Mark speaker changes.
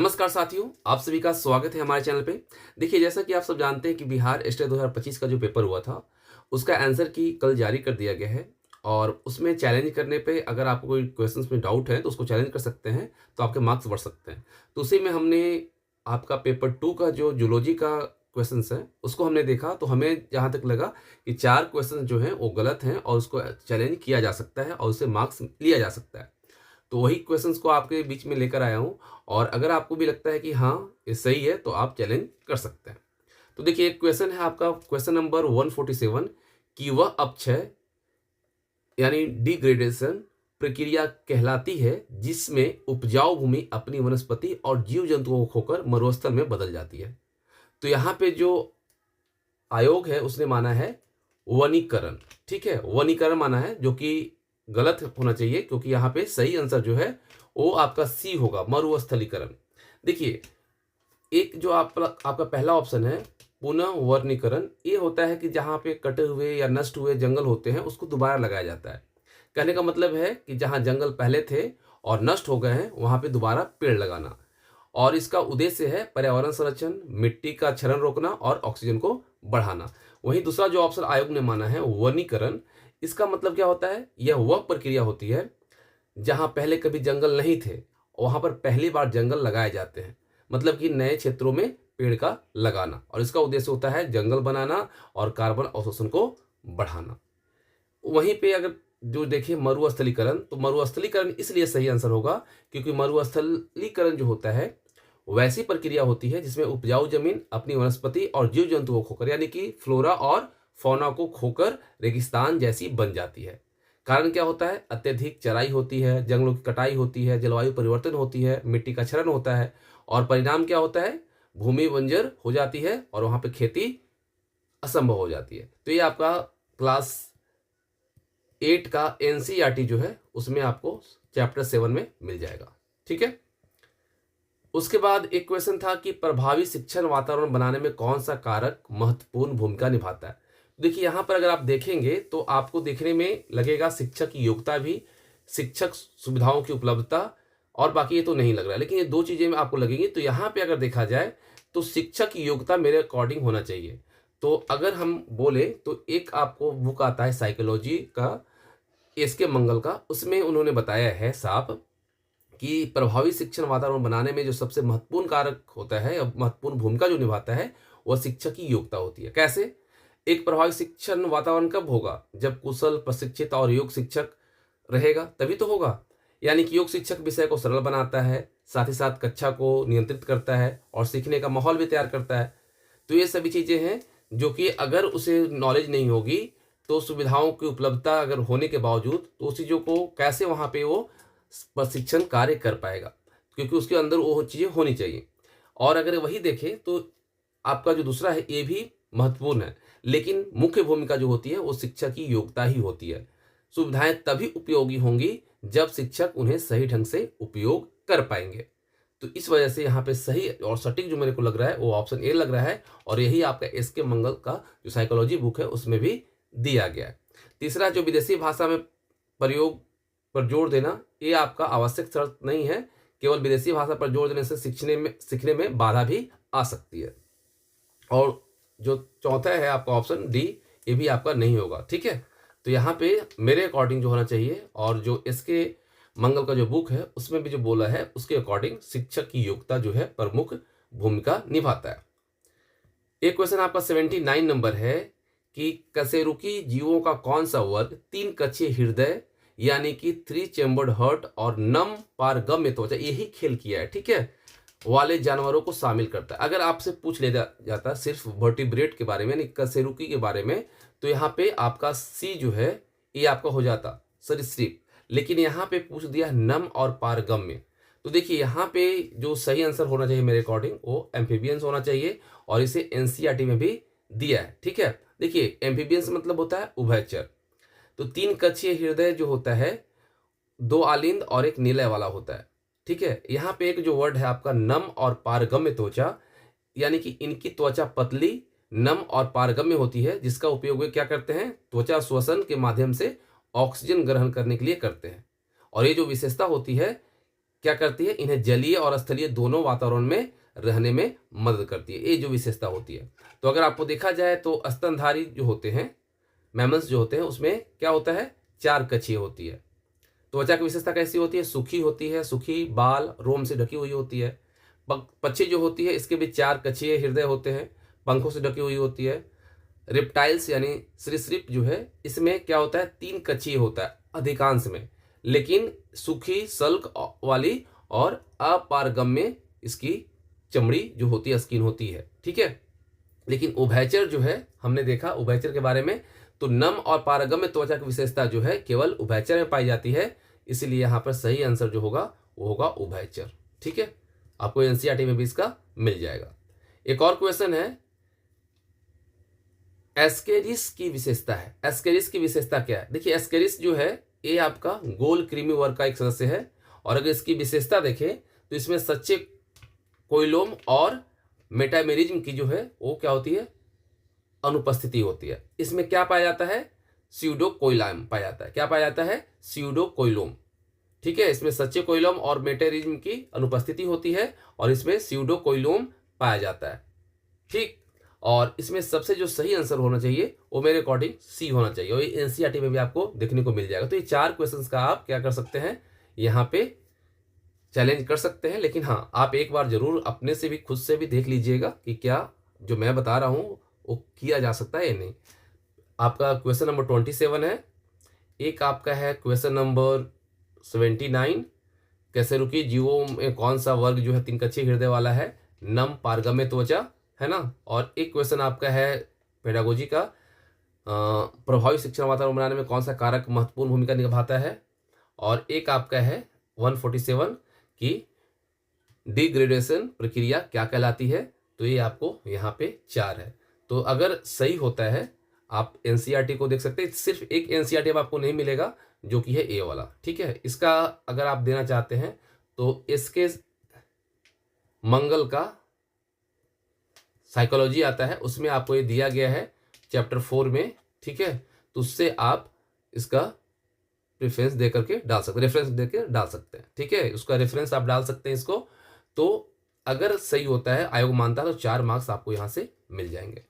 Speaker 1: नमस्कार साथियों, आप सभी का स्वागत है हमारे चैनल पे। देखिए, जैसा कि आप सब जानते हैं कि बिहार स्टेट 2025 का जो पेपर हुआ था, उसका आंसर की कल जारी कर दिया गया है। और उसमें चैलेंज करने पे अगर आपको कोई क्वेश्चंस में डाउट है तो उसको चैलेंज कर सकते हैं, तो आपके मार्क्स बढ़ सकते हैं। तो उसी में हमने आपका पेपर 2 का जो जूलॉजी का क्वेश्चंस है, उसको हमने देखा तो हमें जहाँ तक लगा कि 4 क्वेश्चन जो हैं वो गलत हैं और उसको चैलेंज किया जा सकता है और उससे मार्क्स लिया जा सकता है। तो वही क्वेश्चंस को आपके बीच में लेकर आया हूँ। और अगर आपको भी लगता है कि हाँ, ये सही है, तो आप चैलेंज कर सकते हैं। तो देखिए, एक क्वेश्चन है आपका, क्वेश्चन नंबर 147, कि वह अपक्षय यानी डिग्रेडेशन प्रक्रिया कहलाती है जिसमें उपजाऊ भूमि अपनी वनस्पति और जीव जंतुओं को खोकर मरुस्थल में बदल जाती है। तो यहाँ पे जो आयोग है उसने माना है वनीकरण। ठीक है, वनीकरण माना है, जो कि गलत होना चाहिए, क्योंकि यहाँ पे सही आंसर जो है वो आपका सी होगा, मरुस्थलीकरण। देखिए, एक जो आपका पहला ऑप्शन है पुनः वनीकरण, ये होता है कि जहाँ पे कटे हुए या नष्ट हुए जंगल होते हैं उसको दोबारा लगाया जाता है। कहने का मतलब है कि जहाँ जंगल पहले थे और नष्ट हो गए हैं वहाँ पे दोबारा पेड़ लगाना। और इसका उद्देश्य है पर्यावरण संरक्षण, मिट्टी का क्षरण रोकना और ऑक्सीजन को बढ़ाना। वहीं दूसरा जो ऑप्शन आयोग ने माना है वनीकरण, इसका मतलब क्या होता है? यह वह प्रक्रिया होती है जहां पहले कभी जंगल नहीं थे, वहां पर पहली बार जंगल लगाए जाते हैं। मतलब कि नए क्षेत्रों में पेड़ का लगाना, और इसका उद्देश्य होता है जंगल बनाना और कार्बन अवशोषण को बढ़ाना। वहीं पे अगर जो देखिए मरुस्थलीकरण, तो मरुस्थलीकरण इसलिए सही आंसर होगा क्योंकि मरुस्थलीकरण जो होता है वैसी प्रक्रिया होती है जिसमें उपजाऊ जमीन अपनी वनस्पति और जीव जंतुओं को खोकर, यानी कि फ्लोरा और फौना को खोकर रेगिस्तान जैसी बन जाती है। कारण क्या होता है? अत्यधिक चराई होती है, जंगलों की कटाई होती है, जलवायु परिवर्तन होती है, मिट्टी का क्षरण होता है, और परिणाम क्या होता है? भूमि बंजर हो जाती है और वहां पे खेती असंभव हो जाती है। तो ये आपका क्लास 8 का एनसीईआरटी जो है उसमें आपको चैप्टर 7 में मिल जाएगा। ठीक है, उसके बाद एक क्वेश्चन था कि प्रभावी शिक्षण वातावरण बनाने में कौन सा कारक महत्वपूर्ण भूमिका निभाता है। देखिए, यहाँ पर अगर आप देखेंगे तो आपको देखने में लगेगा शिक्षक की योग्यता भी, शिक्षक सुविधाओं की उपलब्धता, और बाकी ये तो नहीं लग रहा है, लेकिन ये दो चीजें आपको लगेंगी। तो यहाँ पे अगर देखा जाए तो शिक्षक की योग्यता मेरे अकॉर्डिंग होना चाहिए। तो अगर हम बोले तो एक आपको बुक आता है साइकोलॉजी का, एस के मंगल का, उसमें उन्होंने बताया है साफ कि प्रभावी शिक्षण वातावरण बनाने में जो सबसे महत्वपूर्ण कारक होता है, महत्वपूर्ण भूमिका जो निभाता है, वह शिक्षक की योग्यता होती है। कैसे? एक प्रभावी शिक्षण वातावरण कब होगा? जब कुशल, प्रशिक्षित और योग्य शिक्षक रहेगा, तभी तो होगा। यानी कि योग्य शिक्षक विषय को सरल बनाता है, साथ ही साथ कक्षा को नियंत्रित करता है और सीखने का माहौल भी तैयार करता है। तो ये सभी चीजें हैं जो कि अगर उसे नॉलेज नहीं होगी तो सुविधाओं की उपलब्धता अगर होने के बावजूद, तो उस चीजों को कैसे वहां पे वो प्रशिक्षण कार्य कर पाएगा, क्योंकि उसके अंदर वो चीजें होनी चाहिए। और अगर वही देखें तो आपका जो दूसरा है ये भी महत्वपूर्ण है, लेकिन मुख्य भूमिका जो होती है वो शिक्षक की योग्यता ही होती है। सुविधाएं तभी उपयोगी होंगी जब शिक्षक उन्हें सही ढंग से उपयोग कर पाएंगे। तो इस वजह से यहाँ पे सही और सटीक जो मेरे को लग रहा है वो ऑप्शन ए लग रहा है, और यही आपका एस के मंगल का जो साइकोलॉजी बुक है उसमें भी दिया गया है। तीसरा, जो विदेशी भाषा में प्रयोग पर जोर देना, ये आपका आवश्यक शर्त नहीं है। केवल विदेशी भाषा पर जोर देने से सीखने में बाधा भी आ सकती है। और जो चौथा है आपका ऑप्शन डी, ये भी आपका नहीं होगा। ठीक है, तो यहाँ पे मेरे अकॉर्डिंग जो होना चाहिए, और जो इसके मंगल का जो बुक है उसमें भी जो बोला है उसके अकॉर्डिंग शिक्षक की योग्यता जो है प्रमुख भूमिका निभाता है। एक क्वेश्चन आपका 79 नंबर है कि कशेरुकी जीवों का कौन सा वर्ग तीन कक्षीय हृदय यानी कि 3 चेम्बर्ड हार्ट और नम पारगम्य त्वचा, यही खेल किया है, ठीक है, वाले जानवरों को शामिल करता है। अगर आपसे पूछ लिया जाता सिर्फ वर्टिब्रेट के बारे में, यानी कशेरुकी के बारे में, तो यहाँ पे आपका सी जो है ये आपका हो जाता सरीसृप, लेकिन यहाँ पे पूछ दिया नम और पारगम्य। तो देखिए, यहाँ पे जो सही आंसर होना चाहिए मेरे अकॉर्डिंग वो एम्फीबियंस होना चाहिए, और इसे एनसीईआरटी में भी दिया है। ठीक है, देखिए एम्फीबियंस मतलब होता है उभयचर। तो 3 कक्षीय हृदय जो होता है 2 आलिंद और एक निलय वाला होता है। ठीक है, यहाँ पे एक जो वर्ड है आपका नम और पारगम्य त्वचा, यानी कि इनकी त्वचा पतली, नम और पारगम्य होती है, जिसका उपयोग वे क्या करते हैं? त्वचा श्वसन के माध्यम से ऑक्सीजन ग्रहण करने के लिए करते हैं। और ये जो विशेषता होती है क्या करती है, इन्हें जलीय और स्थलीय दोनों वातावरण में रहने में मदद करती है। ये जो विशेषता होती है, तो अगर आपको देखा जाए तो स्तनधारी जो होते हैं, मैमल्स जो होते हैं, उसमें क्या होता है, 4 कक्षीय होती है। त्वचा की विशेषता कैसी होती है, सूखी होती है, सूखी, बाल रोम से ढकी हुई होती है। पक्षी जो होती है इसके भी 4 कक्षीय हृदय होते हैं, पंखों से ढकी हुई होती है। रिप्टाइल्स यानी सरीसृप जो है, इसमें क्या होता है, 3 कक्षीय होता है अधिकांश में, लेकिन सूखी, सल्क वाली और अपारगम्य इसकी चमड़ी जो होती है, स्किन होती है, ठीक है। लेकिन उभयचर जो है, हमने देखा उभयचर के बारे में, तो नम और पारगम्य त्वचा की विशेषता जो है केवल उभयचर में पाई जाती है, इसलिए यहाँ पर सही आंसर जो होगा वो होगा उभयचर, ठीक है। आपको एनसीईआरटी में भी इसका मिल जाएगा। एक और क्वेश्चन है, एस्केरिस की विशेषता है। एस्केरिस की विशेषता क्या है? देखिए एस्केरिस जो है ये आपका गोल कृमि वर्ग का एक सदस्य है, और अगर इसकी विशेषता देखें तो इसमें सच्चे कोइलोम और मेटामेरिज्म की जो है वो क्या होती है, अनुपस्थिति होती है। इसमें क्या पाया जाता है, स्यूडोकोइलम पाया जाता है। क्या पाया जाता है, स्यूडोकोइलोम, ठीक है। इसमें सच्चे कोइलोम और मेटामेरिज्म की अनुपस्थिति होती है, और इसमें स्यूडोकोइलोम पाया जाता है, ठीक। और इसमें सबसे जो सही आंसर होना चाहिए वो मेरे अकॉर्डिंग सी होना चाहिए, और ये एनसीईआरटी में भी आपको देखने को मिल जाएगा। तो ये 4 क्वेश्चंस का आप क्या कर सकते हैं, यहाँ पे चैलेंज कर सकते हैं। लेकिन हाँ, आप एक बार जरूर अपने से भी, खुद से भी देख लीजिएगा कि क्या जो मैं बता रहा हूँ वो किया जा सकता है या नहीं। आपका क्वेश्चन नंबर 27 है, एक आपका है क्वेश्चन नंबर 79, कैसे रुकी जीवों में कौन सा वर्ग जो है 3 कक्षीय हृदय वाला है, नम पारगम्य त्वचा, है ना। और एक क्वेश्चन आपका है पेडागोजी का, प्रभावी शिक्षण वातावरण बनाने में कौन सा कारक महत्वपूर्ण भूमिका निभाता है। और एक आपका है 147 की डिग्रेडेशन प्रक्रिया क्या कहलाती है। तो ये आपको यहाँ पे 4 है। तो अगर सही होता है आप एनसीईआरटी को देख सकते हैं। सिर्फ एक एनसीईआरटी आपको नहीं मिलेगा जो कि है ए वाला, ठीक है। इसका अगर आप देना चाहते हैं तो इसके मंगल का साइकोलॉजी आता है, उसमें आपको ये दिया गया है चैप्टर 4 में, ठीक है। तो उससे आप इसका रेफरेंस दे करके डाल सकते हैं, रेफरेंस देकर डाल सकते हैं, ठीक है। उसका रेफरेंस आप डाल सकते हैं इसको। तो अगर सही होता है, आयोग मानता है, तो 4 मार्क्स आपको यहाँ से मिल जाएंगे।